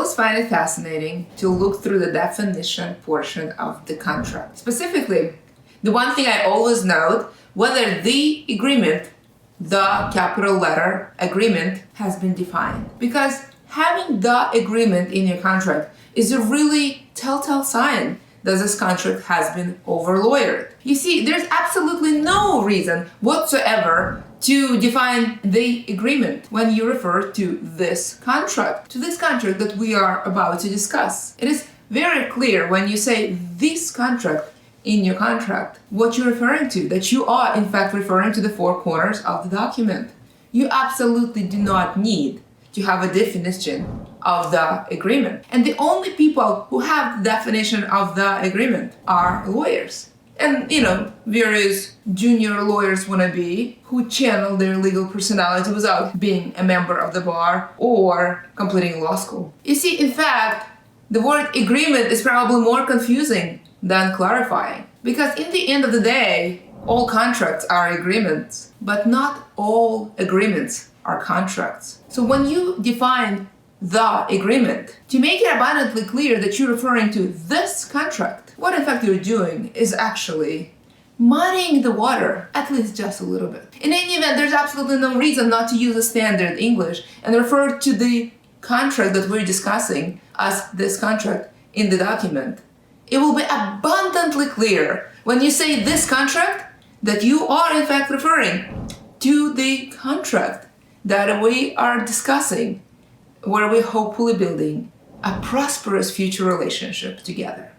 always find it fascinating to look through the definition portion of the contract. Specifically, the one thing I always note, whether the agreement, the capital letter agreement, has been defined. Because having the agreement in your contract is a really telltale sign that this contract has been over-lawyered. You see, there's absolutely no reason whatsoever to define the agreement when you refer to this contract that we are about to discuss. It is very clear when you say this contract in your contract what you're referring to, that you are in fact referring to the four corners of the document. You absolutely do not need to have a definition of the agreement. And the only people who have the definition of the agreement are lawyers. And, various junior lawyers wannabe who channel their legal personality without being a member of the bar or completing law school. You see, in fact, the word agreement is probably more confusing than clarifying. Because in the end of the day, all contracts are agreements, but not all agreements are contracts. So when you define the agreement, to make it abundantly clear that you're referring to this contract, what in fact you're doing is actually muddying the water, at least just a little bit. In any event, there's absolutely no reason not to use a standard English and refer to the contract that we're discussing as this contract in the document. It will be abundantly clear when you say this contract that you are in fact referring to the contract that we are discussing, where we're hopefully building a prosperous future relationship together.